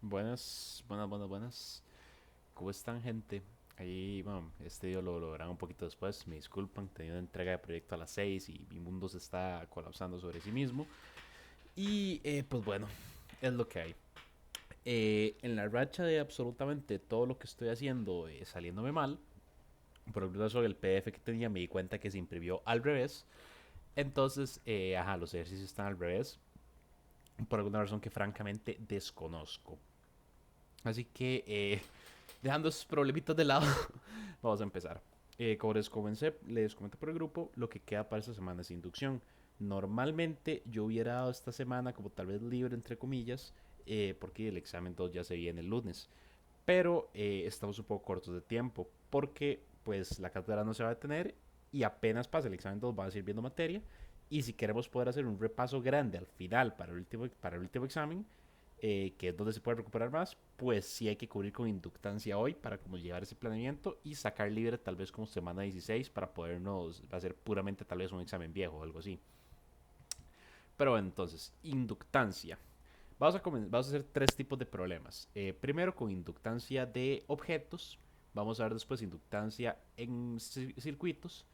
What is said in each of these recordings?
Buenas. ¿Cómo están, gente? Ahí, bueno, este video lo lograrán un poquito después. Me disculpan, tenía una entrega de proyecto a las 6 y mi mundo se está colapsando sobre sí mismo. Y pues bueno, es lo que hay. En la racha de absolutamente todo lo que estoy haciendo saliéndome mal, por ejemplo, sobre el PDF que tenía, me di cuenta que se imprimió al revés. Entonces, los ejercicios están al revés, por alguna razón que francamente desconozco. Así que dejando esos problemitas de lado, vamos a empezar. Como les comenté por el grupo, lo que queda para esta semana es inducción. Normalmente yo hubiera dado esta semana como tal vez libre, entre comillas, porque el examen 2 ya se viene el lunes. Pero estamos un poco cortos de tiempo, porque pues la cátedra no se va a detener y apenas pasa el examen 2 van a seguir viendo materia. Y si queremos poder hacer un repaso grande al final para el último examen, que es donde se puede recuperar más, pues sí hay que cubrir con inductancia hoy para como llevar ese planeamiento y sacar libre tal vez como semana 16 para podernos hacer puramente tal vez un examen viejo o algo así. Pero bueno, entonces, inductancia. Vamos a hacer tres tipos de problemas. Primero con inductancia de objetos, vamos a ver después inductancia en circuitos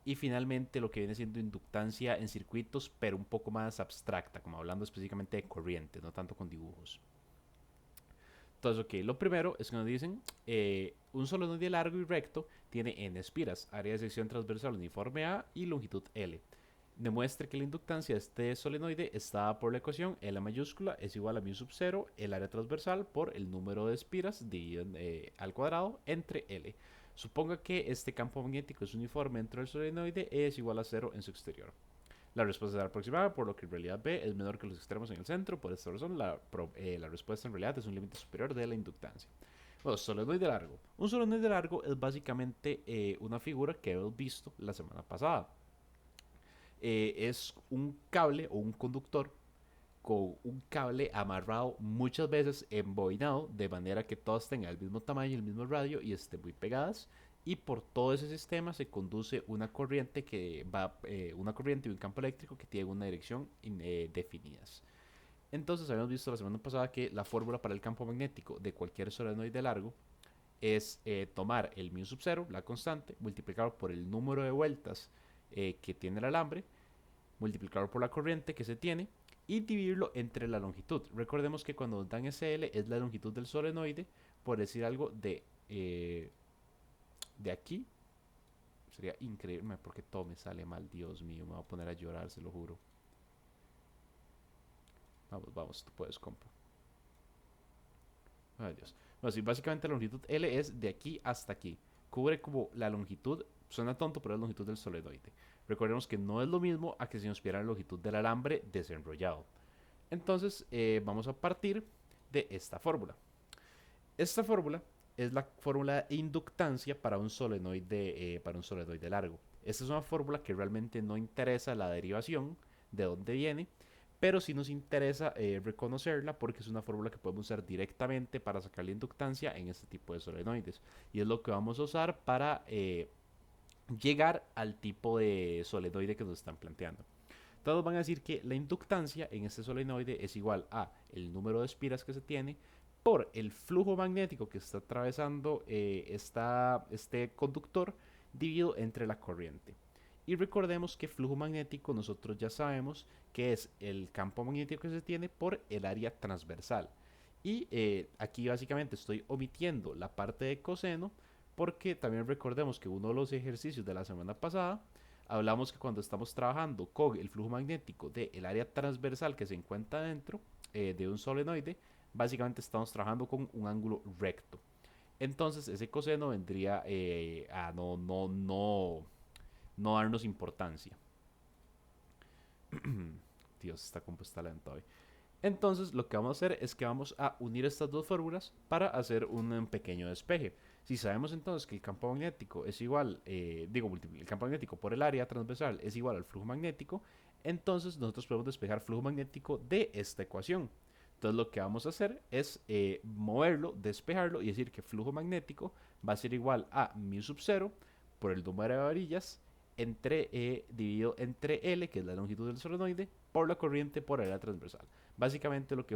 y finalmente lo que viene siendo inductancia en circuitos, pero un poco más abstracta, como hablando específicamente de corrientes, no tanto con dibujos. Entonces, ok, lo primero es que nos dicen, un solenoide largo y recto tiene n espiras, área de sección transversal uniforme A y longitud L. Demuestre que la inductancia de este solenoide está dada por la ecuación L mayúscula es igual a mu sub 0, el área transversal por el número de espiras dividido al cuadrado entre L. Suponga que este campo magnético es uniforme dentro del solenoide E es igual a 0 en su exterior. La respuesta será aproximada, por lo que en realidad B es menor que los extremos en el centro. Por esta razón, la respuesta en realidad es un límite superior de la inductancia. Bueno, solenoide largo. Un solenoide largo es básicamente una figura que hemos visto la semana pasada. Es un cable o un conductor con un cable amarrado muchas veces embobinado de manera que todas tengan el mismo tamaño y el mismo radio y estén muy pegadas y por todo ese sistema se conduce una corriente una corriente y un campo eléctrico que tienen una dirección definidas. Entonces habíamos visto la semana pasada que la fórmula para el campo magnético de cualquier solenoide largo es tomar el mu sub 0, la constante, multiplicarlo por el número de vueltas que tiene el alambre, multiplicarlo por la corriente que se tiene y dividirlo entre la longitud. Recordemos que cuando nos dan SL es la longitud del solenoide, por decir algo de aquí. Sería increíble porque todo me sale mal, Dios mío, me voy a poner a llorar, se lo juro. Vamos, tú puedes, compa. Ay, Dios. Bueno, sí, básicamente la longitud L es de aquí hasta aquí. Cubre como la longitud, suena tonto, pero es la longitud del solenoide. Recordemos que no es lo mismo a que si nos pidiera la longitud del alambre desenrollado. Entonces, vamos a partir de esta fórmula. Esta fórmula es la fórmula de inductancia para un solenoide largo. Esta es una fórmula que realmente no interesa la derivación de dónde viene, pero sí nos interesa reconocerla porque es una fórmula que podemos usar directamente para sacar la inductancia en este tipo de solenoides. Y es lo que vamos a usar para llegar al tipo de solenoide que nos están planteando. Todos van a decir que la inductancia en este solenoide es igual a el número de espiras que se tiene por el flujo magnético que está atravesando este conductor dividido entre la corriente. Y recordemos que flujo magnético nosotros ya sabemos que es el campo magnético que se tiene por el área transversal. Y aquí básicamente estoy omitiendo la parte de coseno porque también recordemos que uno de los ejercicios de la semana pasada hablamos que cuando estamos trabajando con el flujo magnético del área transversal que se encuentra dentro de un solenoide, básicamente estamos trabajando con un ángulo recto. Entonces ese coseno vendría a no darnos importancia. Dios, está compuesta lenta hoy. Entonces lo que vamos a hacer es que vamos a unir estas dos fórmulas para hacer un pequeño despeje. Si sabemos entonces que el campo magnético es igual, el campo magnético por el área transversal es igual al flujo magnético, entonces nosotros podemos despejar flujo magnético de esta ecuación. Entonces lo que vamos a hacer es moverlo, despejarlo y decir que flujo magnético va a ser igual a mu sub 0 por el número de varillas dividido entre L, que es la longitud del solenoide, por la corriente por el área transversal. Básicamente lo que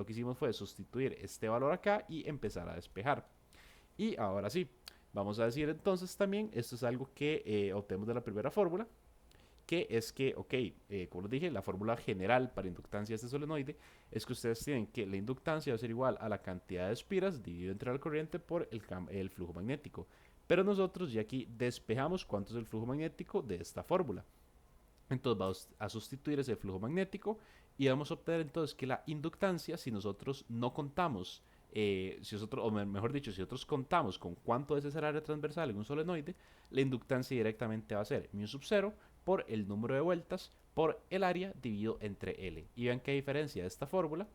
hicimos fue sustituir este valor acá y empezar a despejar. Y ahora sí, vamos a decir entonces también, esto es algo que obtenemos de la primera fórmula, que es que, ok, como les dije, la fórmula general para inductancia de este solenoide es que ustedes tienen que la inductancia va a ser igual a la cantidad de espiras dividido entre la corriente por el flujo magnético. Pero nosotros ya aquí despejamos cuánto es el flujo magnético de esta fórmula. Entonces vamos a sustituir ese flujo magnético y vamos a obtener entonces que la inductancia, si nosotros no contamos, si nosotros, o mejor dicho, si nosotros contamos con cuánto es esa área transversal en un solenoide, la inductancia directamente va a ser mu sub 0 por el número de vueltas por el área dividido entre L. Y vean que a diferencia de esta fórmula,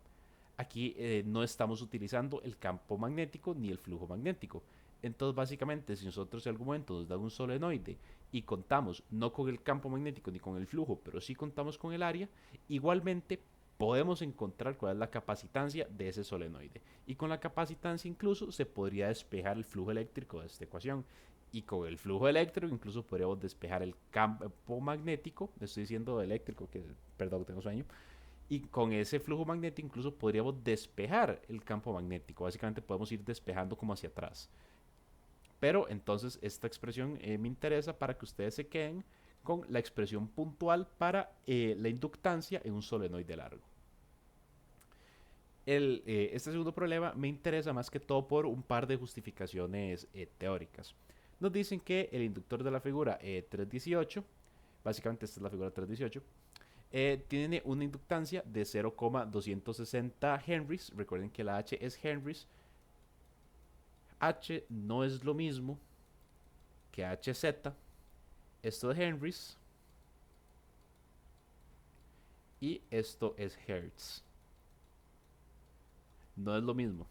aquí no estamos utilizando el campo magnético ni el flujo magnético. Entonces, básicamente, si nosotros en algún momento nos da un solenoide y contamos no con el campo magnético ni con el flujo, pero sí contamos con el área, igualmente podemos encontrar cuál es la capacitancia de ese solenoide. Y con la capacitancia incluso se podría despejar el flujo eléctrico de esta ecuación. Y con el flujo eléctrico incluso podríamos despejar el campo magnético, estoy diciendo eléctrico, que perdón, tengo sueño, y con ese flujo magnético incluso podríamos despejar el campo magnético. Básicamente podemos ir despejando como hacia atrás. Pero entonces esta expresión me interesa para que ustedes se queden con la expresión puntual para la inductancia en un solenoide largo. Este segundo problema me interesa más que todo por un par de justificaciones teóricas. Nos dicen que el inductor de la figura 318, básicamente esta es la figura 318, tiene una inductancia de 0,260 henries. Recuerden que la H es henries. H no es lo mismo que HZ. Esto es henries y esto es hertz. No es lo mismo.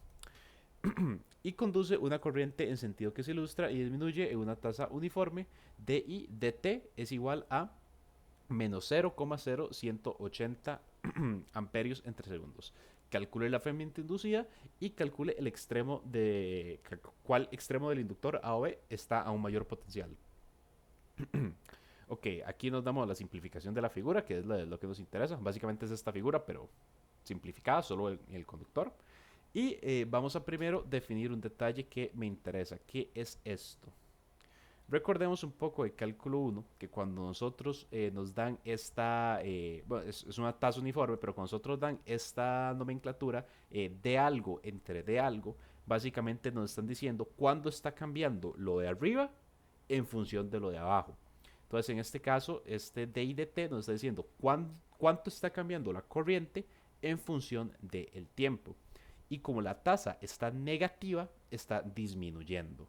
Y conduce una corriente en sentido que se ilustra y disminuye en una tasa uniforme de I de T es igual a menos 0,0180 amperios entre segundos. Calcule la fermenta inducida y calcule el extremo de cuál extremo del inductor A o B está a un mayor potencial. Ok, aquí nos damos la simplificación de la figura, que es lo que nos interesa. Básicamente es esta figura, pero simplificada, solo el conductor. Y vamos a primero definir un detalle que me interesa. ¿Qué es esto? Recordemos un poco de cálculo 1, que cuando nosotros nos dan esta, bueno, es una tasa uniforme, pero cuando nosotros dan esta nomenclatura de algo entre de algo, básicamente nos están diciendo cuándo está cambiando lo de arriba en función de lo de abajo. Entonces, en este caso, este d y dt nos está diciendo cuánto está cambiando la corriente en función del tiempo. Y como la tasa está negativa, está disminuyendo.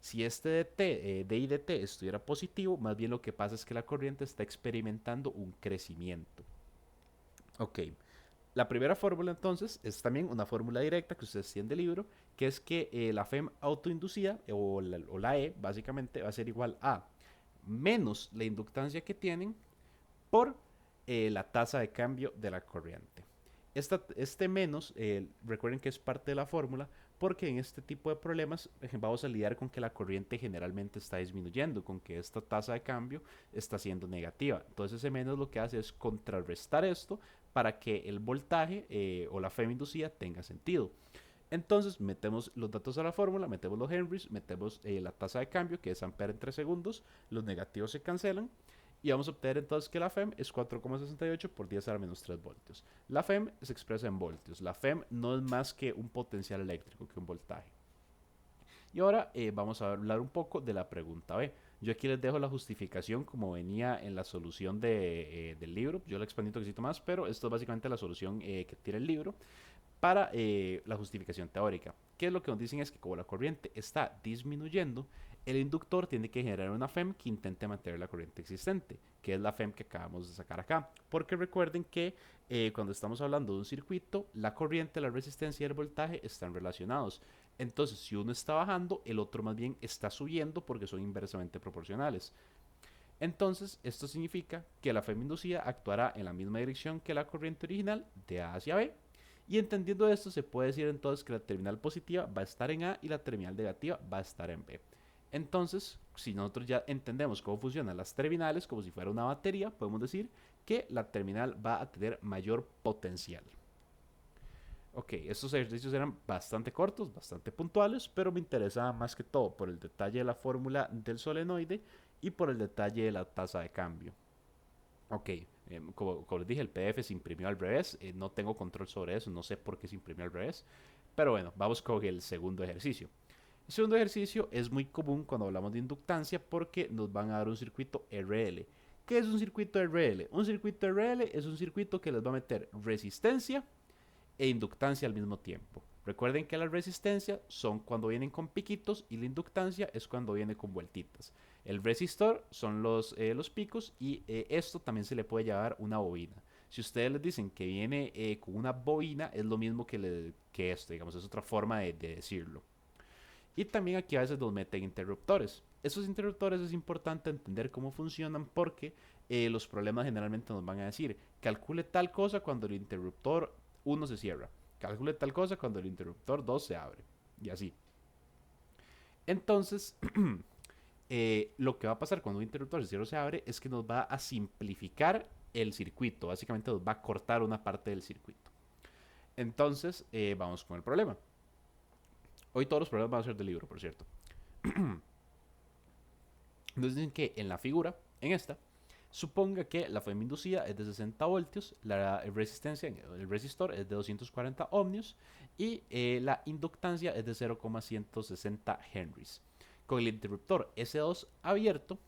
Si este d y dt estuviera positivo, más bien lo que pasa es que la corriente está experimentando un crecimiento. Ok, la primera fórmula entonces es también una fórmula directa que ustedes tienen del libro, que es que la FEM autoinducida o la E básicamente va a ser igual a menos la inductancia que tienen por la tasa de cambio de la corriente. Este menos, recuerden que es parte de la fórmula, porque en este tipo de problemas vamos a lidiar con que la corriente generalmente está disminuyendo, con que esta tasa de cambio está siendo negativa. Entonces ese menos lo que hace es contrarrestar esto para que el voltaje o la FEM inducida tenga sentido. Entonces metemos los datos a la fórmula, metemos los henries, metemos la tasa de cambio que es ampere entre segundos, los negativos se cancelan y vamos a obtener entonces que la FEM es 4,68 por 10 a la menos 3 voltios. La FEM se expresa en voltios. La FEM no es más que un potencial eléctrico, que un voltaje. Y ahora vamos a hablar un poco de la pregunta B. Yo aquí les dejo la justificación como venía en la solución del libro. Yo la expandí un poquito más, pero esto es básicamente la solución que tiene el libro para la justificación teórica. ¿Qué es lo que nos dicen? Es que como la corriente está disminuyendo, el inductor tiene que generar una FEM que intente mantener la corriente existente, que es la FEM que acabamos de sacar acá. Porque recuerden que cuando estamos hablando de un circuito, la corriente, la resistencia y el voltaje están relacionados. Entonces, si uno está bajando, el otro más bien está subiendo porque son inversamente proporcionales. Entonces, esto significa que la FEM inducida actuará en la misma dirección que la corriente original, de A hacia B. Y entendiendo esto, se puede decir entonces que la terminal positiva va a estar en A y la terminal negativa va a estar en B. Entonces, si nosotros ya entendemos cómo funcionan las terminales, como si fuera una batería, podemos decir que la terminal va a tener mayor potencial. Ok, estos ejercicios eran bastante cortos, bastante puntuales, pero me interesaba más que todo por el detalle de la fórmula del solenoide y por el detalle de la tasa de cambio. Ok, como les dije, el PDF se imprimió al revés, no tengo control sobre eso, no sé por qué se imprimió al revés, pero bueno, vamos con el segundo ejercicio. El segundo ejercicio es muy común cuando hablamos de inductancia porque nos van a dar un circuito RL. ¿Qué es un circuito RL? Un circuito RL es un circuito que les va a meter resistencia e inductancia al mismo tiempo. Recuerden que la resistencia son cuando vienen con piquitos y la inductancia es cuando viene con vueltitas. El resistor son los picos y esto también se le puede llamar una bobina. Si ustedes les dicen que viene con una bobina, es lo mismo que esto, digamos, es otra forma de decirlo. Y también aquí a veces nos meten interruptores. Esos interruptores es importante entender cómo funcionan porque los problemas generalmente nos van a decir, calcule tal cosa cuando el interruptor 1 se cierra, calcule tal cosa cuando el interruptor 2 se abre, y así. Entonces, lo que va a pasar cuando un interruptor cierra o se abre es que nos va a simplificar el circuito, básicamente nos va a cortar una parte del circuito. Entonces, vamos con el problema. Hoy todos los problemas van a ser del libro, por cierto. Nos dicen que en la figura, en esta, suponga que la fuente inducida es de 60 voltios, la resistencia, el resistor es de 240 ohmios y la inductancia es de 0,160 henries. Con el interruptor S2 abierto,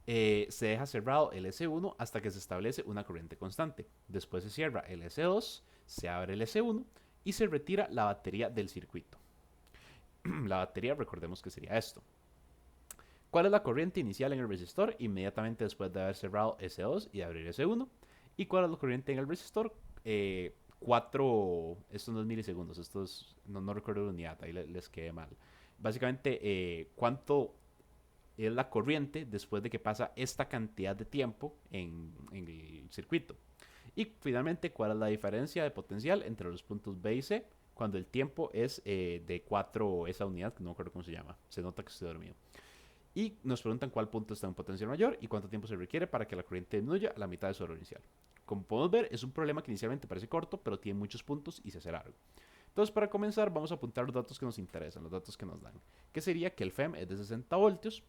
se deja cerrado el S1 hasta que se establece una corriente constante. Después se cierra el S2, se abre el S1 y se retira la batería del circuito. La batería, recordemos que sería esto. ¿Cuál es la corriente inicial en el resistor inmediatamente después de haber cerrado S2 y abrir S1? ¿Y cuál es la corriente en el resistor? 4, esto no es milisegundos, esto es, no recuerdo la unidad, ahí les quedé mal. Básicamente, ¿cuánto es la corriente después de que pasa esta cantidad de tiempo en el circuito? Y finalmente, ¿cuál es la diferencia de potencial entre los puntos B y C cuando el tiempo es de 4, esa unidad, que no recuerdo cómo se llama, se nota que estoy dormido? Y nos preguntan cuál punto está en potencial mayor y cuánto tiempo se requiere para que la corriente disminuya a la mitad de su valor inicial. Como podemos ver, es un problema que inicialmente parece corto, pero tiene muchos puntos y se hace largo. Entonces, para comenzar, vamos a apuntar los datos que nos interesan, los datos que nos dan. Que sería que el FEM es de 60 voltios,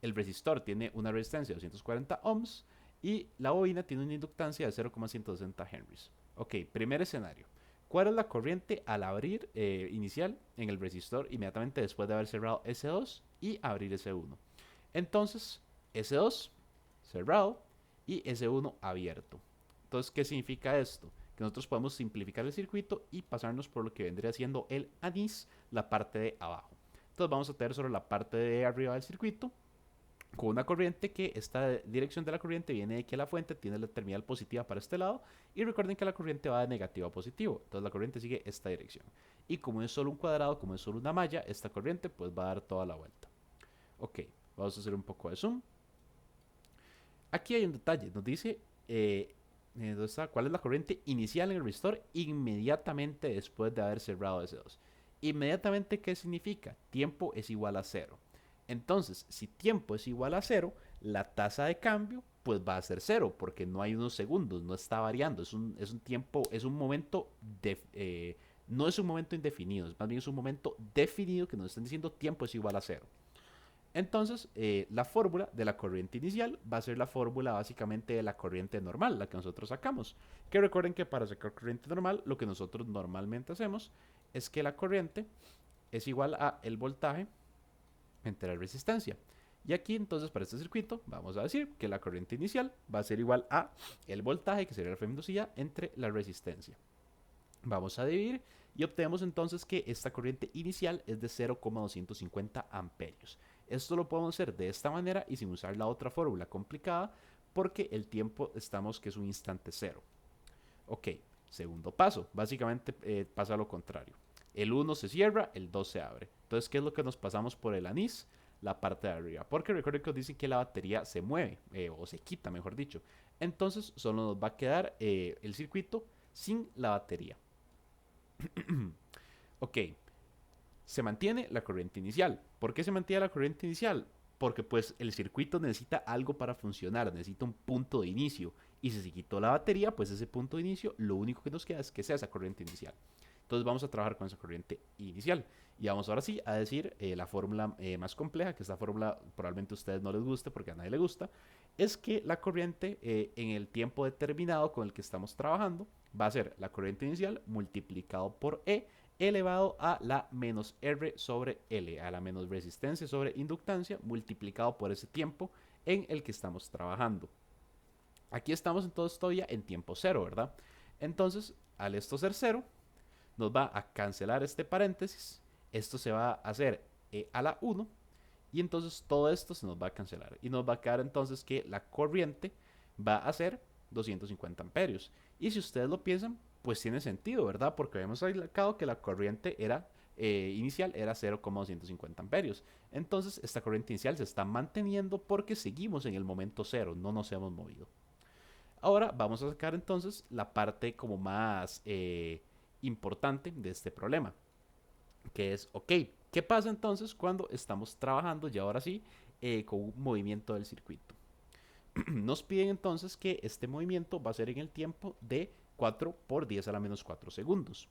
el resistor tiene una resistencia de 240 ohms y la bobina tiene una inductancia de 0,160 henries. Ok, primer escenario. ¿Cuál es la corriente al abrir inicial en el resistor inmediatamente después de haber cerrado S2 y abrir S1? Entonces, S2 cerrado y S1 abierto. Entonces, ¿qué significa esto? Que nosotros podemos simplificar el circuito y pasarnos por lo que vendría siendo el anís, la parte de abajo. Entonces vamos a tener solo la parte de arriba del circuito con una corriente que esta dirección de la corriente viene de que la fuente tiene la terminal positiva para este lado y recuerden que la corriente va de negativo a positivo, entonces la corriente sigue esta dirección y como es solo un cuadrado, como es solo una malla, esta corriente pues va a dar toda la vuelta. Ok, vamos a hacer un poco de zoom. Aquí hay un detalle, nos dice cuál es la corriente inicial en el resistor inmediatamente después de haber cerrado S2. Inmediatamente, ¿qué significa? Tiempo es igual a 0. Entonces, si tiempo es igual a 0, la tasa de cambio pues va a ser 0 porque no hay unos segundos, no está variando, es un tiempo, es un momento, no es un momento indefinido, más bien es un momento definido que nos están diciendo tiempo es igual a 0. Entonces, la fórmula de la corriente inicial va a ser la fórmula básicamente de la corriente normal, la que nosotros sacamos. Que recuerden que para sacar corriente normal, lo que nosotros normalmente hacemos es que la corriente es igual a el voltaje entre la resistencia. Y aquí entonces para este circuito vamos a decir que la corriente inicial va a ser igual a el voltaje, que sería la inducida, entre la resistencia. Vamos a dividir y obtenemos entonces que esta corriente inicial es de 0,250 amperios. Esto lo podemos hacer de esta manera y sin usar la otra fórmula complicada porque el tiempo estamos que es un instante cero. Ok, segundo paso, básicamente pasa lo contrario. El 1 se cierra, el 2 se abre. Entonces, ¿qué es lo que nos pasamos por el anís? La parte de arriba. Porque recuerden que nos dicen que la batería se mueve, o se quita, mejor dicho. Entonces, solo nos va a quedar el circuito sin la batería. Ok, se mantiene la corriente inicial. ¿Por qué se mantiene la corriente inicial? porque pues el circuito necesita algo para funcionar, necesita un punto de inicio. Y si se quitó la batería, pues ese punto de inicio, lo único que nos queda es que sea esa corriente inicial. Entonces vamos a trabajar con esa corriente inicial. Y vamos ahora sí a decir la fórmula más compleja, que esta fórmula probablemente a ustedes no les guste porque a nadie le gusta, es que la corriente en el tiempo determinado con el que estamos trabajando va a ser la corriente inicial multiplicado por E elevado a la menos R sobre L, a la menos resistencia sobre inductancia multiplicado por ese tiempo en el que estamos trabajando. Aquí estamos entonces todavía en tiempo cero, ¿verdad? Entonces, al esto ser cero, nos va a cancelar este paréntesis, esto se va a hacer a la 1 y entonces todo esto se nos va a cancelar y nos va a quedar entonces que la corriente va a ser 250 amperios. Y si ustedes lo piensan, pues tiene sentido, ¿verdad? Porque habíamos sacado que la corriente era inicial era 0,250 amperios. Entonces esta corriente inicial se está manteniendo porque seguimos en el momento cero, no nos hemos movido. Ahora vamos a sacar entonces la parte como más importante de este problema, que es, ok, ¿qué pasa entonces cuando estamos trabajando ya ahora sí con un movimiento del circuito? Nos piden entonces que este movimiento va a ser en el tiempo de 4 por 10 a la menos 4 segundos.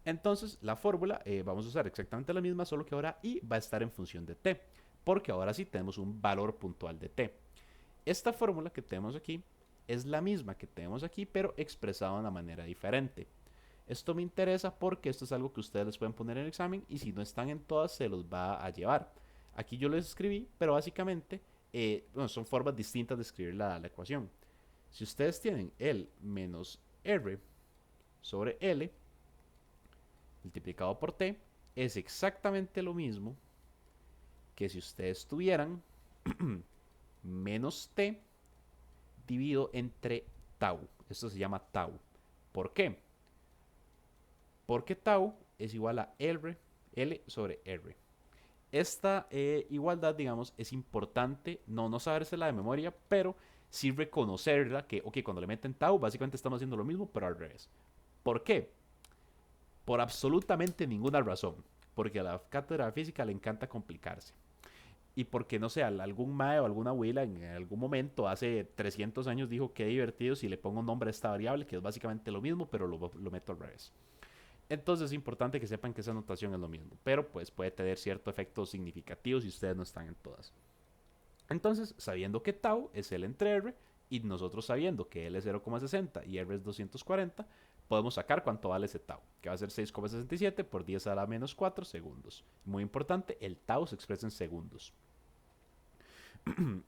Entonces la fórmula vamos a usar exactamente la misma, solo que ahora I va a estar en función de t, porque ahora sí tenemos un valor puntual de t. Esta fórmula que tenemos aquí es la misma que tenemos aquí, pero expresada de una manera diferente. Esto me interesa porque esto es algo que ustedes les pueden poner en el examen y si no están en todas se los va a llevar. Aquí yo les escribí, pero básicamente bueno, son formas distintas de escribir la ecuación. Si ustedes tienen el menos R sobre L multiplicado por T, es exactamente lo mismo que si ustedes tuvieran menos T dividido entre tau. Esto se llama tau. ¿Por qué? Porque tau es igual a L sobre R. Esta igualdad, digamos, es importante no sabérsela de memoria, pero sí reconocerla que, ok, cuando le meten tau, básicamente estamos haciendo lo mismo, pero al revés. ¿Por qué? Por absolutamente ninguna razón. Porque a la cátedra de física le encanta complicarse. Y porque, no sé, algún mae o alguna abuela en algún momento, hace 300 años, dijo que divertido si le pongo un nombre a esta variable, que es básicamente lo mismo, pero lo meto al revés. Entonces es importante que sepan que esa notación es lo mismo, pero pues puede tener cierto efecto significativo si ustedes no están en todas. Entonces, sabiendo que tau es L entre R y nosotros sabiendo que L es 0,60 y R es 240, podemos sacar cuánto vale ese tau, que va a ser 6,67 por 10 a la menos 4 segundos. Muy importante, el tau se expresa en segundos.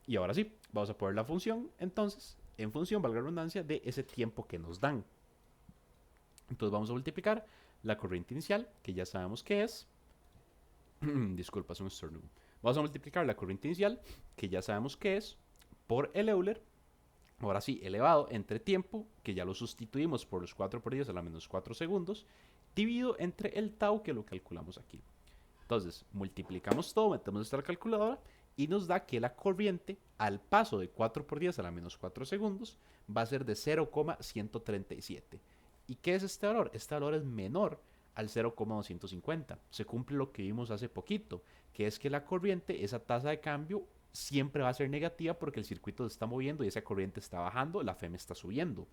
Y ahora sí, vamos a poner la función, entonces, en función, valga la redundancia, de ese tiempo que nos dan. Entonces vamos a multiplicar la corriente inicial, que ya sabemos que es. Disculpa, es un estornudo. Vamos a multiplicar la corriente inicial, que ya sabemos que es, por el Euler. Ahora sí, elevado entre tiempo, que ya lo sustituimos por los 4 por 10 a la menos 4 segundos, dividido entre el tau, que lo calculamos aquí. Entonces, multiplicamos todo, metemos nuestra calculadora y nos da que la corriente al paso de 4 por 10 a la menos 4 segundos va a ser de 0,137. ¿Y qué es este valor? Este valor es menor al 0,250. Se cumple lo que vimos hace poquito, que es que la corriente, esa tasa de cambio, siempre va a ser negativa porque el circuito se está moviendo y esa corriente está bajando, la FEM está subiendo.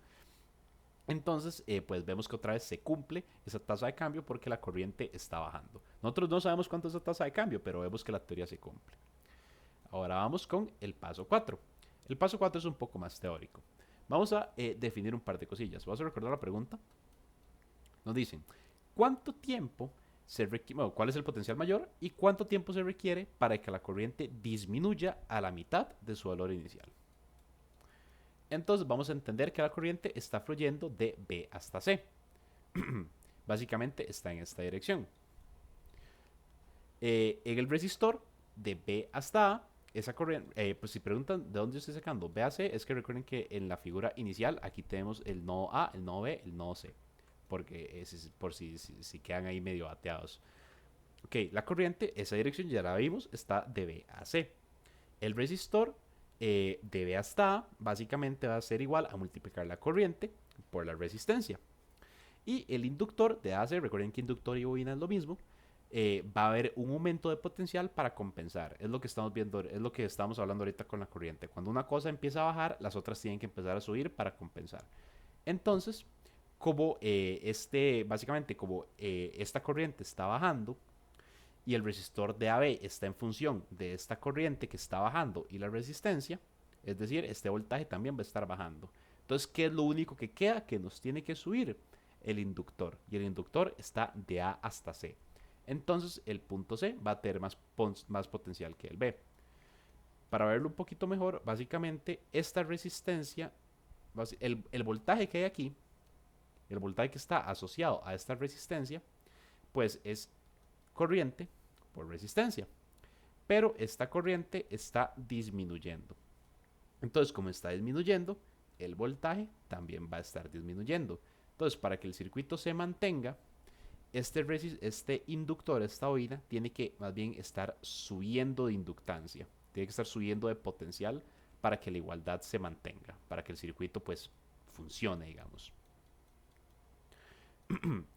Entonces, pues vemos que otra vez se cumple esa tasa de cambio porque la corriente está bajando. Nosotros no sabemos cuánto es esa tasa de cambio, pero vemos que la teoría se cumple. Ahora vamos con el paso 4. El paso 4 es un poco más teórico. Vamos a definir un par de cosillas. Vamos a recordar la pregunta. Nos dicen, ¿cuánto tiempo se requiere, bueno, cuál es el potencial mayor y cuánto tiempo se requiere para que la corriente disminuya a la mitad de su valor inicial? Entonces vamos a entender que la corriente está fluyendo de B hasta C. Básicamente está en esta dirección. En el resistor de B hasta A, esa corriente, pues si preguntan de dónde estoy sacando B a C, es que recuerden que en la figura inicial aquí tenemos el nodo A, el nodo B, el nodo C. Porque es por si quedan ahí medio bateados. Ok, la corriente, esa dirección ya la vimos, está de B a C. El resistor de B hasta A básicamente va a ser igual a multiplicar la corriente por la resistencia. Y el inductor de A a C, recuerden que inductor y bobina es lo mismo, va a haber un aumento de potencial para compensar. Es lo que estamos viendo, es lo que estamos hablando ahorita con la corriente. Cuando una cosa empieza a bajar, las otras tienen que empezar a subir para compensar. Entonces, como básicamente como esta corriente está bajando y el resistor de AB está en función de esta corriente que está bajando y la resistencia, es decir, este voltaje también va a estar bajando. Entonces, ¿qué es lo único que queda? Que nos tiene que subir el inductor. Y el inductor está de A hasta C. Entonces, el punto C va a tener más potencial que el B. Para verlo un poquito mejor, básicamente, esta resistencia, el voltaje que hay aquí, el voltaje que está asociado a esta resistencia, pues es corriente por resistencia. Pero esta corriente está disminuyendo. Entonces, como está disminuyendo, el voltaje también va a estar disminuyendo. Entonces, para que el circuito se mantenga, este inductor, esta bobina, tiene que más bien estar subiendo de inductancia. Tiene que estar subiendo de potencial para que la igualdad se mantenga, para que el circuito pues funcione, digamos.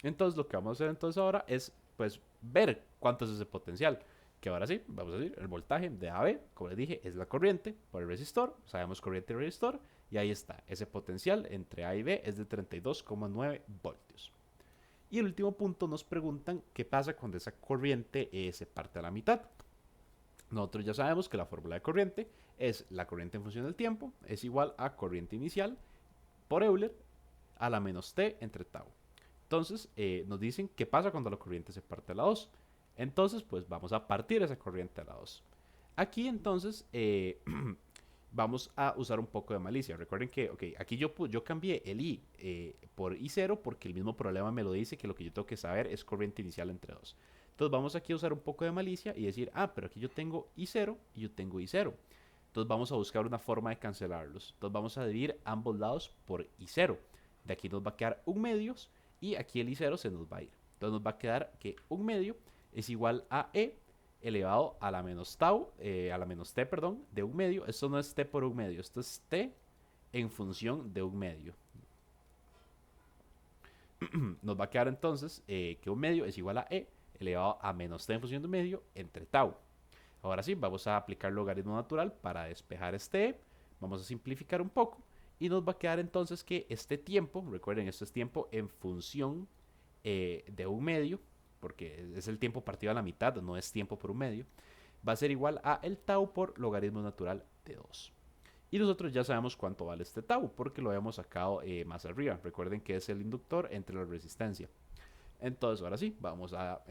Entonces, lo que vamos a hacer entonces ahora es pues ver cuánto es ese potencial. Que ahora sí, vamos a decir, el voltaje de AB, como les dije, es la corriente por el resistor. Sabemos corriente y resistor. Y ahí está, ese potencial entre A y B es de 32,9 voltios. Y el último punto nos preguntan qué pasa cuando esa corriente se parte a la mitad. Nosotros ya sabemos que la fórmula de corriente es la corriente en función del tiempo, es igual a corriente inicial por Euler a la menos T entre tau. Entonces nos dicen qué pasa cuando la corriente se parte a la 2. Entonces pues vamos a partir esa corriente a la 2. Aquí entonces vamos a usar un poco de malicia. Recuerden que aquí yo cambié el I por I0 porque el mismo problema me lo dice que lo que yo tengo que saber es corriente inicial entre 2. Entonces vamos aquí a usar un poco de malicia y decir, pero aquí yo tengo I0 y yo tengo I0. Entonces vamos a buscar una forma de cancelarlos. Entonces vamos a dividir ambos lados por I0. De aquí nos va a quedar 1 medios y aquí el I0 se nos va a ir. Entonces nos va a quedar que 1 medio es igual a E elevado a la menos tau, a la menos t, perdón, de 1 medio. Esto no es t por 1 medio, esto es t en función de 1 medio. Nos va a quedar entonces que 1 medio es igual a E elevado a menos t en función de 1 medio entre tau. Ahora sí, vamos a aplicar logaritmo natural para despejar este E. Vamos a simplificar un poco y nos va a quedar entonces que este tiempo, recuerden, esto es tiempo en función de 1 medio, porque es el tiempo partido a la mitad, no es tiempo por 1 medio, va a ser igual a el tau por logaritmo natural de 2. Y nosotros ya sabemos cuánto vale este tau, porque lo habíamos sacado más arriba. Recuerden que es el inductor entre la resistencia. Entonces, ahora sí, vamos a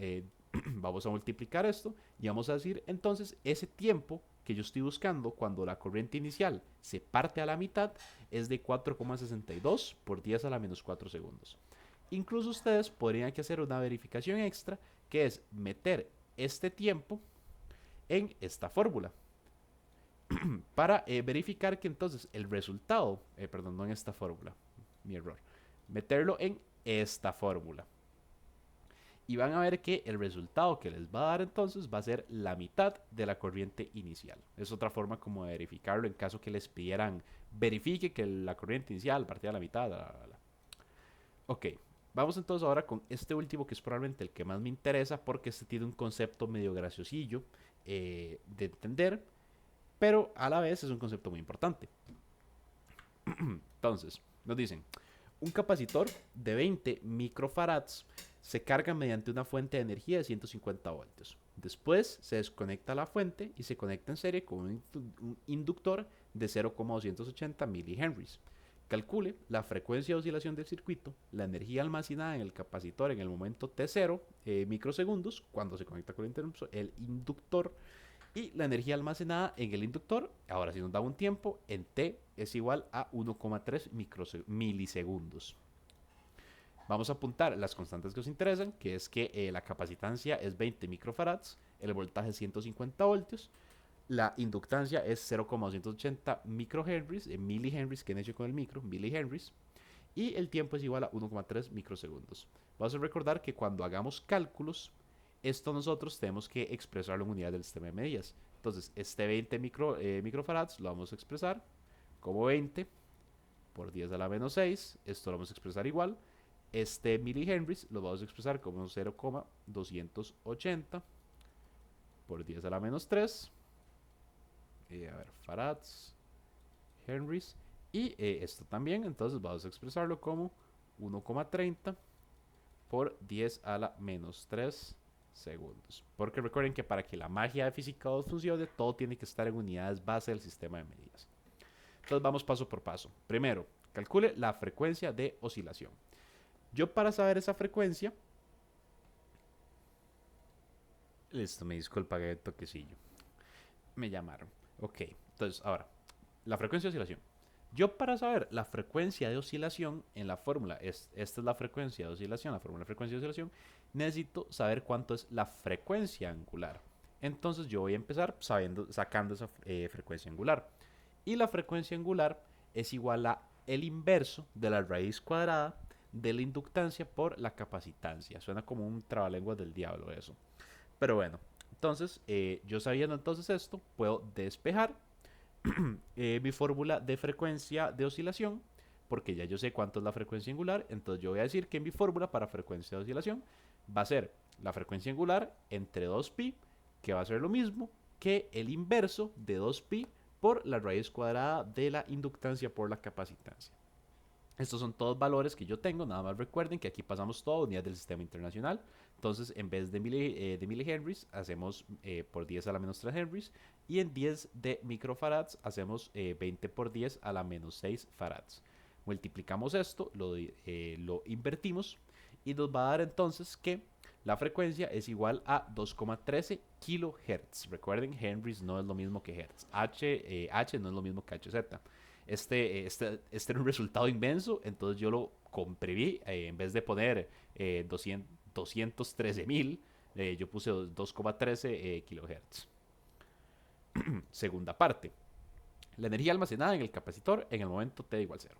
multiplicar esto y vamos a decir, entonces, ese tiempo que yo estoy buscando cuando la corriente inicial se parte a la mitad es de 4,62 por 10 a la menos 4 segundos. Incluso ustedes podrían que hacer una verificación extra, que es meter este tiempo en esta fórmula para verificar que entonces el resultado, perdón, no en esta fórmula, mi error, meterlo en esta fórmula. Y van a ver que el resultado que les va a dar entonces va a ser la mitad de la corriente inicial. Es otra forma como de verificarlo en caso que les pidieran verifique que la corriente inicial partía a la mitad. Ok, vamos entonces ahora con este último que es probablemente el que más me interesa porque este tiene un concepto medio graciosillo de entender, pero a la vez es un concepto muy importante. Entonces, nos dicen, un capacitor de 20 microfarads se carga mediante una fuente de energía de 150 voltios. Después se desconecta la fuente y se conecta en serie con un inductor de 0,280 milihenries. Calcule la frecuencia de oscilación del circuito, la energía almacenada en el capacitor en el momento T0 microsegundos cuando se conecta con el inductor y la energía almacenada en el inductor, ahora sí nos da un tiempo, en T es igual a 1,3 milisegundos. Vamos a apuntar las constantes que os interesan, que es que la capacitancia es 20 microfarads, el voltaje es 150 voltios, la inductancia es 0,280 microhenries, milihenries, que han hecho con el micro, milihenries, y el tiempo es igual a 1,3 microsegundos. Vamos a recordar que cuando hagamos cálculos, esto nosotros tenemos que expresarlo en unidades del sistema de medidas. Entonces, este 20 microfarads lo vamos a expresar como 20 por 10 a la menos 6, esto lo vamos a expresar igual, Este milihenries lo vamos a expresar como 0,280 por 10 a la menos 3. A ver, farads, henries. Y esto también, entonces vamos a expresarlo como 1,30 por 10 a la menos 3 segundos. Porque recuerden que para que la magia de física 2 funcione, todo tiene que estar en unidades base del sistema de medidas. Entonces vamos paso por paso. Primero, calcule la frecuencia de oscilación. Yo para saber esa frecuencia... Listo, me disculpa que toquecillo. Me llamaron. Ok, entonces ahora, la frecuencia de oscilación. Yo para saber la frecuencia de oscilación en la fórmula, esta es la frecuencia de oscilación, la fórmula de frecuencia de oscilación, necesito saber cuánto es la frecuencia angular. Entonces yo voy a empezar sacando esa frecuencia angular. Y la frecuencia angular es igual a el inverso de la raíz cuadrada de la inductancia por la capacitancia. Suena como un trabalenguas del diablo eso. Pero bueno, entonces yo sabiendo entonces esto, puedo despejar mi fórmula de frecuencia de oscilación, porque ya yo sé cuánto es la frecuencia angular, entonces yo voy a decir que mi fórmula para frecuencia de oscilación va a ser la frecuencia angular entre 2pi, que va a ser lo mismo que el inverso de 2pi por la raíz cuadrada de la inductancia por la capacitancia. Estos son todos valores que yo tengo, nada más recuerden que aquí pasamos todo unidades del sistema internacional. Entonces, en vez de milihenries, hacemos por 10 a la menos 3 henries. Y en 10 de microfarads, hacemos 20 por 10 a la menos 6 farads. Multiplicamos esto, lo invertimos y nos va a dar entonces que la frecuencia es igual a 2,13 kilohertz. Recuerden, henries no es lo mismo que hertz. H no es lo mismo que Hz. Este era un resultado inmenso, entonces yo lo comprimí, en vez de poner 213.000, yo puse 2,13 kilohertz. Segunda parte, la energía almacenada en el capacitor en el momento t igual 0.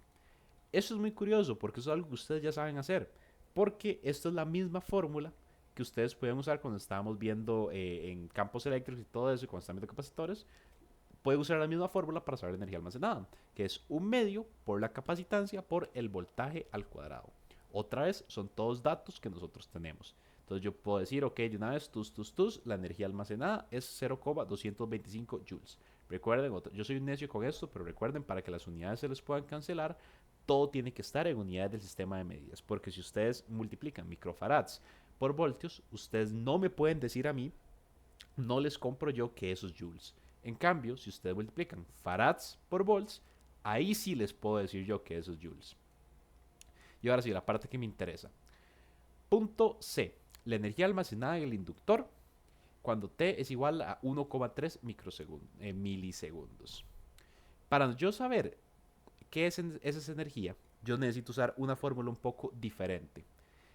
Eso es muy curioso porque eso es algo que ustedes ya saben hacer, porque esto es la misma fórmula que ustedes pueden usar cuando estábamos viendo en campos eléctricos y todo eso, y cuando están viendo capacitores. Puede usar la misma fórmula para saber la energía almacenada, que es 1/2 por la capacitancia por el voltaje al cuadrado. Otra vez, son todos datos que nosotros tenemos. Entonces yo puedo decir, ok, de una vez, la energía almacenada es 0,225 joules. Recuerden, yo soy un necio con esto, pero recuerden, para que las unidades se les puedan cancelar, todo tiene que estar en unidades del sistema de medidas. Porque si ustedes multiplican microfarads por voltios, ustedes no me pueden decir a mí, no les compro yo que esos joules. En cambio, si ustedes multiplican farads por volts, ahí sí les puedo decir yo que esos joules. Y ahora sí, la parte que me interesa. Punto C. La energía almacenada en el inductor cuando T es igual a 1,3 milisegundos. Para yo saber qué es esa energía, yo necesito usar una fórmula un poco diferente.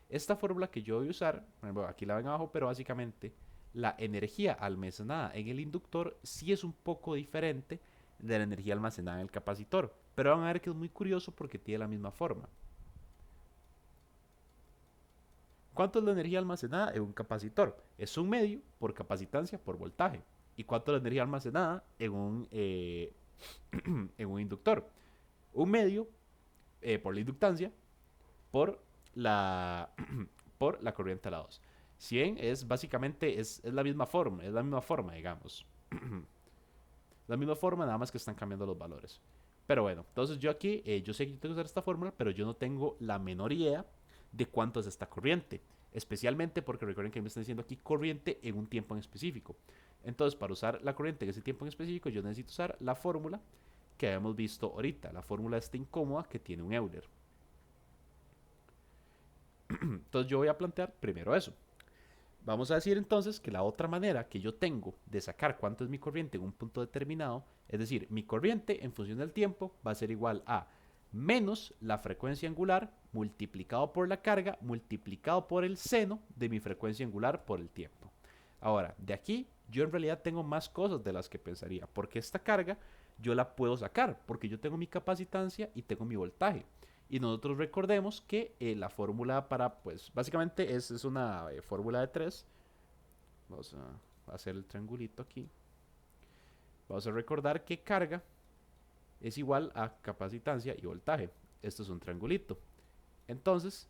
Esta fórmula que yo voy a usar, bueno, aquí la ven abajo, pero básicamente la energía almacenada en el inductor sí es un poco diferente de la energía almacenada en el capacitor. Pero van a ver que es muy curioso porque tiene la misma forma. ¿Cuánto es la energía almacenada en un capacitor? Es 1/2 por capacitancia por voltaje. ¿Y cuánto es la energía almacenada en un inductor? 1/2 por la inductancia por la, por la corriente a la 2. 100 es básicamente es la misma forma, digamos. La misma forma, nada más que están cambiando los valores. Pero bueno, entonces yo aquí, yo sé que yo tengo que usar esta fórmula, pero yo no tengo la menor idea de cuánto es esta corriente. Especialmente porque recuerden que me están diciendo aquí corriente en un tiempo en específico. Entonces, para usar la corriente en ese tiempo en específico, yo necesito usar la fórmula que habíamos visto ahorita. La fórmula esta incómoda que tiene un Euler. Entonces yo voy a plantear primero eso. Vamos a decir entonces que la otra manera que yo tengo de sacar cuánto es mi corriente en un punto determinado, es decir, mi corriente en función del tiempo va a ser igual a menos la frecuencia angular multiplicado por la carga multiplicado por el seno de mi frecuencia angular por el tiempo. Ahora, de aquí yo en realidad tengo más cosas de las que pensaría, porque esta carga yo la puedo sacar, porque yo tengo mi capacitancia y tengo mi voltaje. Y nosotros recordemos que la fórmula para, pues, básicamente es una fórmula de 3. Vamos a hacer el triangulito aquí. Vamos a recordar que carga es igual a capacitancia y voltaje. Esto es un triangulito. Entonces,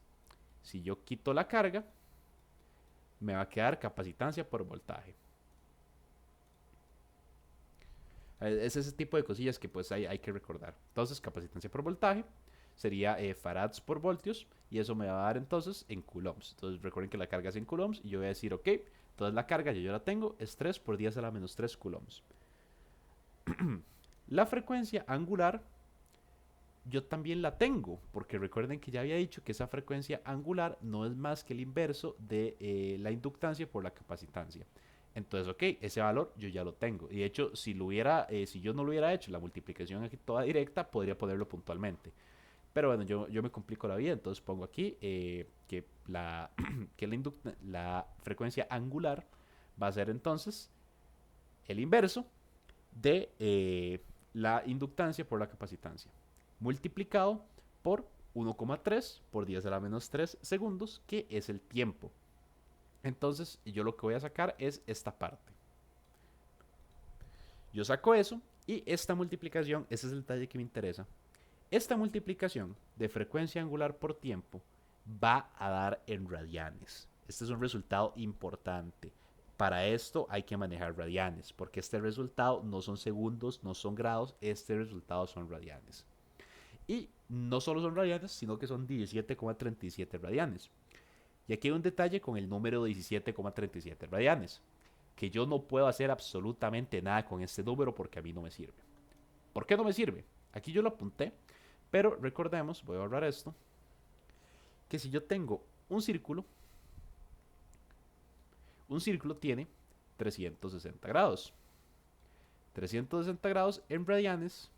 Si yo quito la carga, me va a quedar capacitancia por voltaje. Es ese tipo de cosillas que pues hay que recordar. Entonces, capacitancia por voltaje sería farads por voltios, y eso me va a dar entonces en coulombs. Entonces recuerden que la carga es en coulombs y yo voy a decir, ok, entonces la carga yo la tengo, es 3 por 10 a la menos 3 coulombs. La frecuencia angular yo también la tengo, porque recuerden que ya había dicho que esa frecuencia angular no es más que el inverso de la inductancia por la capacitancia. Entonces, ok, ese valor yo ya lo tengo. Y de hecho, si yo no lo hubiera hecho la multiplicación aquí toda directa, podría ponerlo puntualmente. Pero bueno, yo me complico la vida, entonces pongo aquí que que la frecuencia angular va a ser entonces el inverso de la inductancia por la capacitancia, multiplicado por 1,3 por 10 a la menos 3 segundos, que es el tiempo. Entonces yo lo que voy a sacar es esta parte. Yo saco eso y esta multiplicación, ese es el detalle que me interesa. Esta multiplicación de frecuencia angular por tiempo va a dar en radianes. Este es un resultado importante. Para esto hay que manejar radianes, porque este resultado no son segundos, no son grados, este resultado son radianes. Y no solo son radianes, sino que son 17,37 radianes. Y aquí hay un detalle con el número 17,37 radianes, que yo no puedo hacer absolutamente nada con este número porque a mí no me sirve. ¿Por qué no me sirve? Aquí yo lo apunté, pero recordemos, voy a borrar esto, que si yo tengo un círculo tiene 360 grados. 360 grados en radianes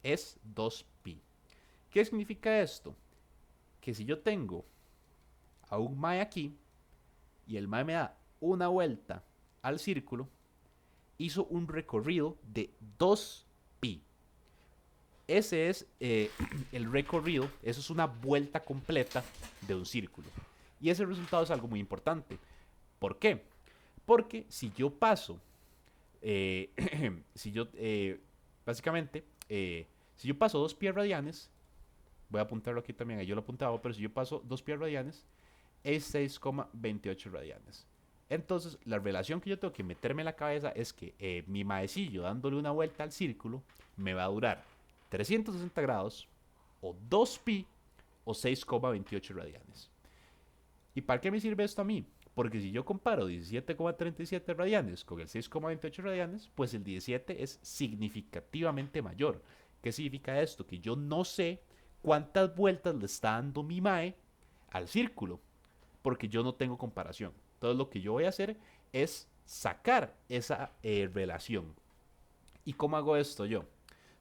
es 2pi. ¿Qué significa esto? Que si yo tengo a un mae aquí y el mae me da una vuelta al círculo, hizo un recorrido de 2pi. Ese es el recorrido, eso es una vuelta completa de un círculo. Y ese resultado es algo muy importante. ¿Por qué? Porque si yo paso, si yo, básicamente, si yo paso 2 pi radianes, voy a apuntarlo aquí también, yo lo apuntaba, pero si yo paso 2 pi radianes, es 6,28 radianes. Entonces, la relación que yo tengo que meterme en la cabeza es que mi maecillo dándole una vuelta al círculo me va a durar 360 grados, o 2pi, o 6,28 radianes. ¿Y para qué me sirve esto a mí? Porque si yo comparo 17,37 radianes con el 6,28 radianes, pues el 17 es significativamente mayor. ¿Qué significa esto? Que yo no sé cuántas vueltas le está dando mi mae al círculo, porque yo no tengo comparación. Entonces lo que yo voy a hacer es sacar esa relación. ¿Y cómo hago esto yo?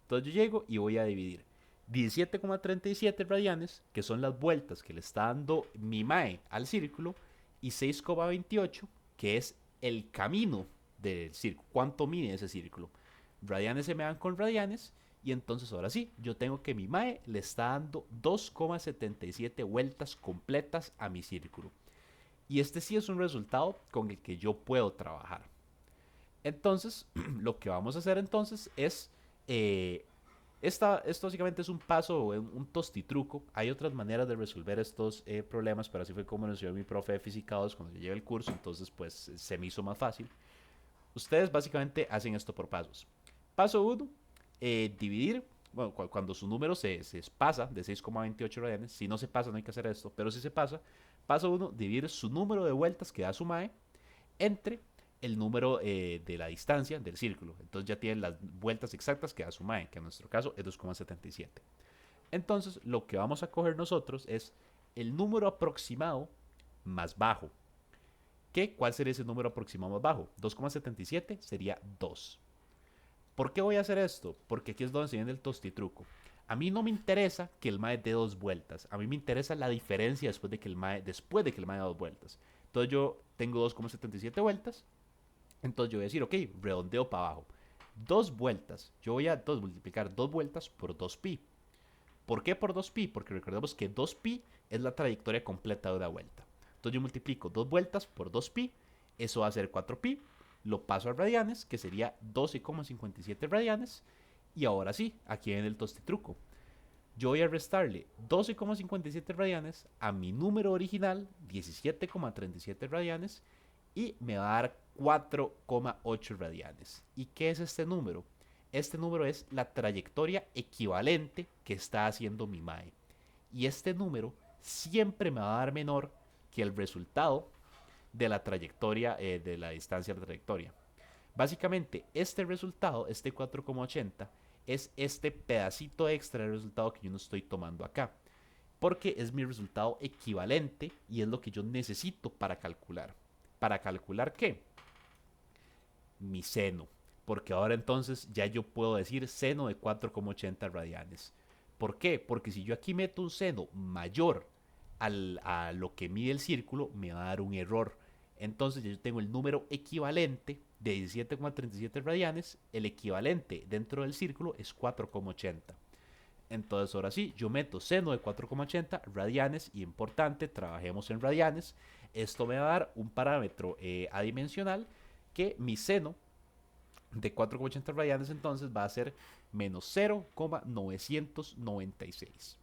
Entonces yo llego y voy a dividir 17,37 radianes, que son las vueltas que le está dando mi mae al círculo, y 6,28, que es el camino del círculo. ¿Cuánto mide ese círculo? Radianes se me dan con radianes, y entonces ahora sí, yo tengo que mi mae le está dando 2,77 vueltas completas a mi círculo. Y este sí es un resultado con el que yo puedo trabajar. Entonces, lo que vamos a hacer entonces es esto básicamente es un paso, un tostituruco. Hay otras maneras de resolver estos problemas, pero así fue como lo enseñó mi profe de Física 2 cuando yo llevé el curso, entonces pues se me hizo más fácil. Ustedes básicamente hacen esto por pasos. Paso 1, dividir, bueno, cuando su número se pasa de 6,28 radianes, si no se pasa no hay que hacer esto, pero si se pasa, paso 1, dividir su número de vueltas que da su mae entre el número de la distancia del círculo. Entonces ya tienen las vueltas exactas que da su mae, que en nuestro caso es 2,77. Entonces lo que vamos a coger nosotros es el número aproximado más bajo. ¿Cuál sería ese número aproximado más bajo? 2,77 sería 2. ¿Por qué voy a hacer esto? Porque aquí es donde se viene el tostituruco. A mí no me interesa que el mae dé 2 vueltas. A mí me interesa la diferencia después de que el mae dé 2 vueltas. Entonces yo tengo 2,77 vueltas. Entonces yo voy a decir, ok, redondeo para abajo. 2 vueltas. Yo voy a multiplicar 2 vueltas por 2pi. ¿Por qué por 2pi? Porque recordemos que 2pi es la trayectoria completa de una vuelta. Entonces yo multiplico 2 vueltas por 2pi. Eso va a ser 4pi. Lo paso a radianes, que sería 12,57 radianes. Y ahora sí, aquí viene el tostituruco. yo voy a restarle 12,57 radianes a mi número original, 17,37 radianes, y me va a dar 4,8 radianes. ¿Y qué es este número? Este número es la trayectoria equivalente que está haciendo mi MAE. Y este número siempre me va a dar menor que el resultado de la trayectoria, de la distancia de la trayectoria. Básicamente, este resultado, este 4,80, es este pedacito extra del resultado que yo no estoy tomando acá. Porque es mi resultado equivalente y es lo que yo necesito para calcular. ¿Para calcular qué? Mi seno. Porque ahora entonces ya yo puedo decir seno de 4,80 radianes. ¿Por qué? Porque si yo aquí meto un seno mayor a lo que mide el círculo, me va a dar un error. Entonces yo tengo el número equivalente de 17,37 radianes. El equivalente dentro del círculo es 4,80. Entonces ahora sí, yo meto seno de 4,80 radianes. Y importante, trabajemos en radianes. Esto me va a dar un parámetro adimensional que mi seno de 4,80 radianes entonces va a ser menos 0,996.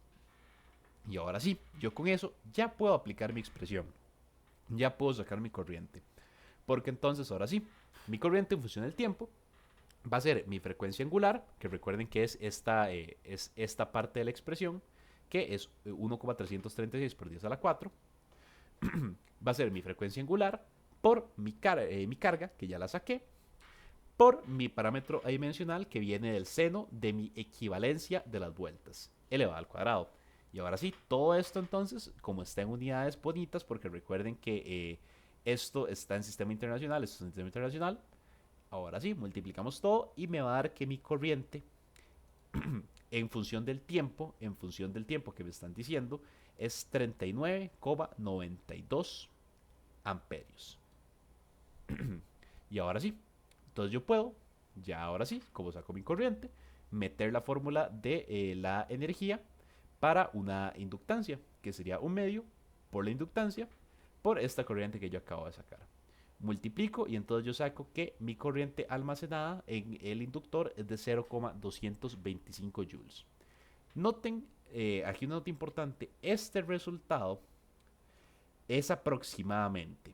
Y ahora sí, yo con eso ya puedo aplicar mi expresión. Ya puedo sacar mi corriente. Porque entonces ahora sí, mi corriente en función del tiempo va a ser mi frecuencia angular, que recuerden que es esta parte de la expresión, que es 1,336 por 10 a la 4. Va a ser mi frecuencia angular por mi carga, que ya la saqué, por mi parámetro adimensional, que viene del seno de mi equivalencia de las vueltas, elevado al cuadrado. Y ahora sí, todo esto entonces, como está en unidades bonitas, porque recuerden que esto está en sistema internacional, esto es en sistema internacional. Ahora sí, multiplicamos todo y me va a dar que mi corriente, en función del tiempo que me están diciendo, es 39,92 amperios. Y ahora sí, entonces yo puedo, ya ahora sí, como saco mi corriente, meter la fórmula de la energía para una inductancia, que sería un medio por la inductancia por esta corriente que yo acabo de sacar. Multiplico y entonces yo saco que mi corriente almacenada en el inductor es de 0,225 joules. Noten, aquí una nota importante, este resultado es aproximadamente.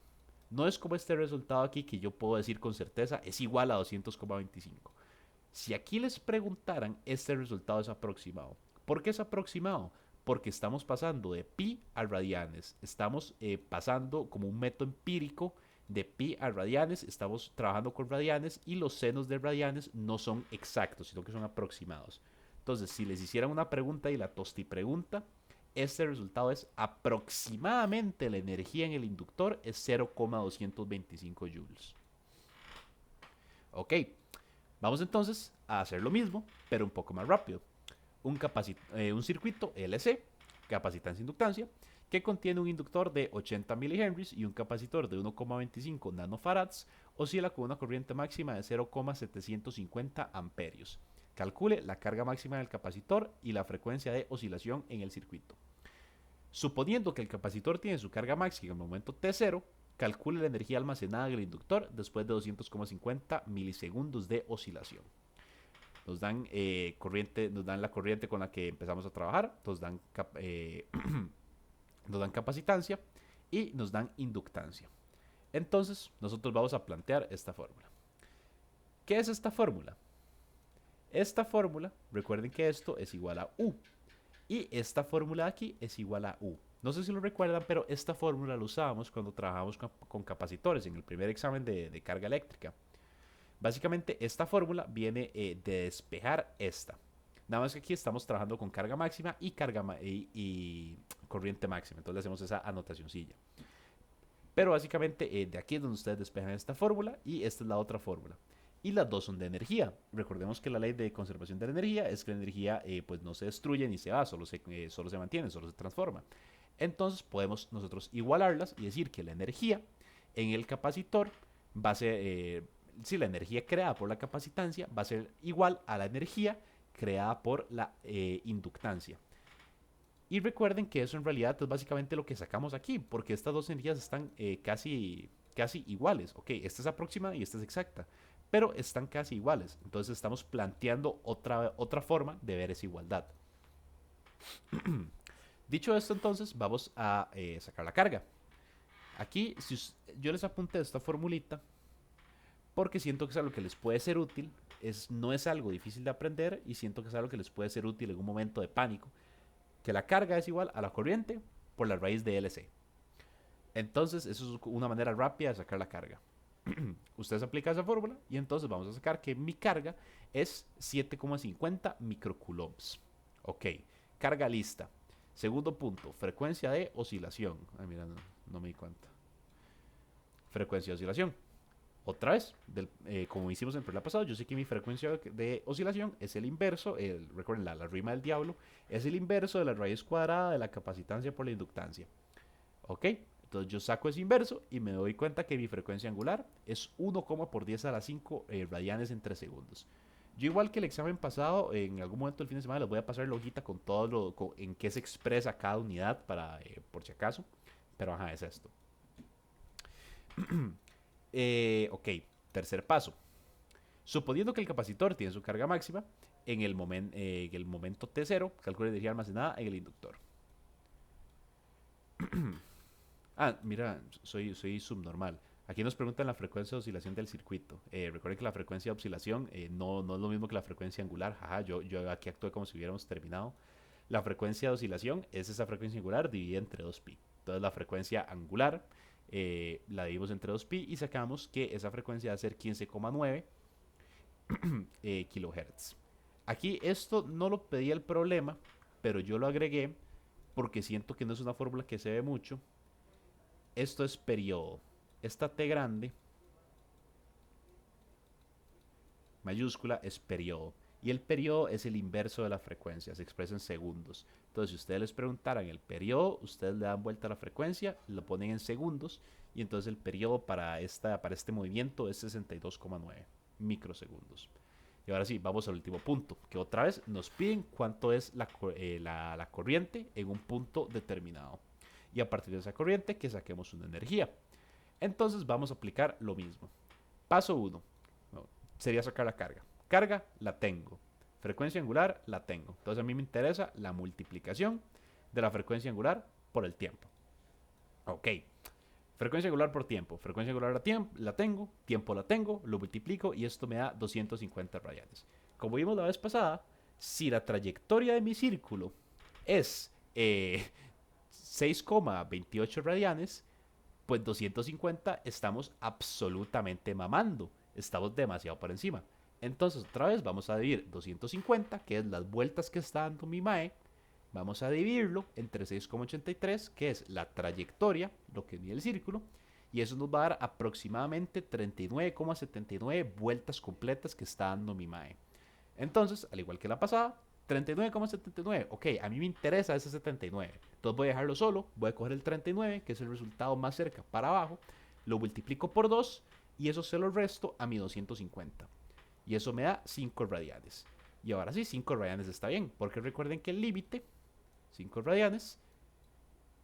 No es como este resultado aquí que yo puedo decir con certeza es igual a 200,25. Si aquí les preguntaran, este resultado es aproximado. ¿Por qué es aproximado? Porque estamos pasando de pi a radianes. Estamos pasando como un método empírico de pi a radianes. Estamos trabajando con radianes y los senos de radianes no son exactos, sino que son aproximados. Entonces, si les hicieran una pregunta y la tosti pregunta, este resultado es aproximadamente la energía en el inductor es 0,225 joules. Ok, vamos entonces a hacer lo mismo, pero un poco más rápido. Un circuito LC, capacitancia-inductancia, que contiene un inductor de 80 milihenries y un capacitor de 1,25 nanofarads, oscila con una corriente máxima de 0,750 amperios. Calcule la carga máxima del capacitor y la frecuencia de oscilación en el circuito. Suponiendo que el capacitor tiene su carga máxima en el momento T0, calcule la energía almacenada en el inductor después de 200,50 milisegundos de oscilación. Nos dan la corriente con la que empezamos a trabajar, nos dan capacitancia y nos dan inductancia. Entonces, nosotros vamos a plantear esta fórmula. ¿Qué es esta fórmula? Esta fórmula, recuerden que esto es igual a U. Y esta fórmula de aquí es igual a U. No sé si lo recuerdan, pero esta fórmula la usábamos cuando trabajamos con capacitores en el primer examen de carga eléctrica. Básicamente esta fórmula viene de despejar esta. Nada más que aquí estamos trabajando con carga máxima y corriente máxima. Entonces le hacemos esa anotacioncilla. Pero básicamente de aquí es donde ustedes despejan esta fórmula y esta es la otra fórmula. Y las dos son de energía. Recordemos que la ley de conservación de la energía es que la energía pues no se destruye ni se va, solo se mantiene, solo se transforma. Entonces podemos nosotros igualarlas y decir que la energía en el capacitor va a ser, si la energía creada por la capacitancia va a ser igual a la energía creada por la inductancia. Y recuerden que eso en realidad es básicamente lo que sacamos aquí, porque estas dos energías están casi iguales. Ok, esta es aproximada y esta es exacta, pero están casi iguales. Entonces estamos planteando otra forma de ver esa igualdad. Dicho esto, entonces, vamos a sacar la carga. Aquí, yo les apunté esta formulita porque siento que es algo que les puede ser útil. No es algo difícil de aprender y siento que es algo que les puede ser útil en un momento de pánico. Que la carga es igual a la corriente por la raíz de LC. Entonces, eso es una manera rápida de sacar la carga. Ustedes aplican esa fórmula y entonces vamos a sacar que mi carga es 7,50 microcoulombs. Ok, carga lista. Segundo punto, frecuencia de oscilación. Ay, mira, no me di cuenta. Frecuencia de oscilación. Otra vez, como hicimos en el programa pasado, yo sé que mi frecuencia de oscilación es el inverso, recuerden la rima del diablo, es el inverso de la raíz cuadrada de la capacitancia por la inductancia. ¿Ok? Entonces yo saco ese inverso y me doy cuenta que mi frecuencia angular es 1, por 10 a la 5 radianes en 3 segundos. Yo igual que el examen pasado, en algún momento del fin de semana les voy a pasar la hojita con todo en qué se expresa cada unidad para, por si acaso. Pero ajá, es esto. Ok, tercer paso. Suponiendo que el capacitor tiene su carga máxima, en el momento T0, calcule energía almacenada en el inductor. Ah, mira, soy subnormal. Aquí nos preguntan la frecuencia de oscilación del circuito. Recuerden que la frecuencia de oscilación no es lo mismo que la frecuencia angular. Ajá, yo aquí actué como si hubiéramos terminado. La frecuencia de oscilación es esa frecuencia angular dividida entre 2pi. Entonces la frecuencia angular la dividimos entre 2pi y sacamos que esa frecuencia va a ser 15,9 kilohertz. Aquí esto no lo pedía el problema, pero yo lo agregué porque siento que no es una fórmula que se ve mucho. Esto es periodo. Esta T grande, mayúscula, es periodo. Y el periodo es el inverso de la frecuencia, se expresa en segundos. Entonces, si ustedes les preguntaran el periodo, ustedes le dan vuelta a la frecuencia, lo ponen en segundos, y entonces el periodo para este movimiento es 62,9 microsegundos. Y ahora sí, vamos al último punto, que otra vez nos piden cuánto es la corriente en un punto determinado. Y a partir de esa corriente, que saquemos una energía. Entonces vamos a aplicar lo mismo. Paso 1 sería sacar la carga. Carga la tengo. Frecuencia angular la tengo. Entonces a mí me interesa la multiplicación de la frecuencia angular por el tiempo. Ok. Frecuencia angular por tiempo. Frecuencia angular la tengo. Tiempo la tengo. Lo multiplico y esto me da 250 radianes. Como vimos la vez pasada, si la trayectoria de mi círculo es 6,28 radianes, pues 250 estamos absolutamente mamando. Estamos demasiado por encima. Entonces, otra vez vamos a dividir 250, que es las vueltas que está dando mi MAE. Vamos a dividirlo entre 6,83, que es la trayectoria, lo que mide el círculo. Y eso nos va a dar aproximadamente 39,79 vueltas completas que está dando mi MAE. Entonces, al igual que la pasada, 39,79. Ok, a mí me interesa ese 79. Entonces voy a dejarlo solo. Voy a coger el 39, que es el resultado más cerca para abajo. Lo multiplico por 2 y eso se lo resto a mi 250. Y eso me da 5 radianes. Y ahora sí, 5 radianes está bien. Porque recuerden que el límite, 5 radianes,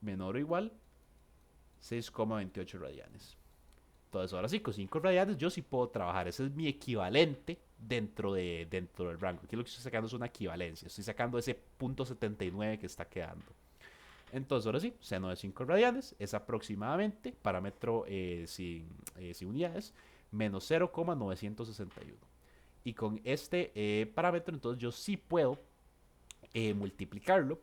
menor o igual, 6,28 radianes. Entonces ahora sí, con 5 radianes yo sí puedo trabajar. Ese es mi equivalente dentro del rango. Aquí lo que estoy sacando es una equivalencia. Estoy sacando ese punto 79 que está quedando. Entonces ahora sí, seno de 5 radianes es aproximadamente, parámetro sin unidades, menos 0,961. Y con este parámetro entonces yo sí puedo multiplicarlo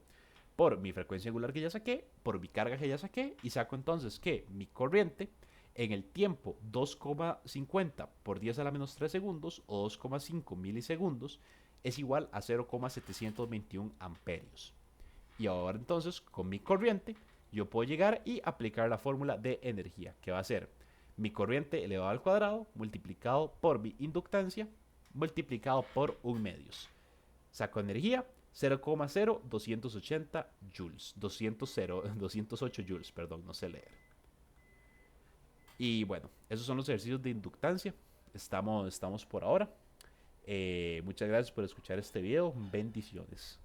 por mi frecuencia angular que ya saqué, por mi carga que ya saqué, y saco entonces que mi corriente en el tiempo 2,50 por 10 a la menos 3 segundos o 2,5 milisegundos es igual a 0,721 amperios. Y ahora entonces con mi corriente yo puedo llegar y aplicar la fórmula de energía, que va a ser mi corriente elevado al cuadrado multiplicado por mi inductancia multiplicado por 1 medios. Saco energía 0,0280 joules. 208 joules, perdón, no sé leer. Y bueno, esos son los ejercicios de inductancia. Estamos por ahora. Muchas gracias por escuchar este video. Bendiciones.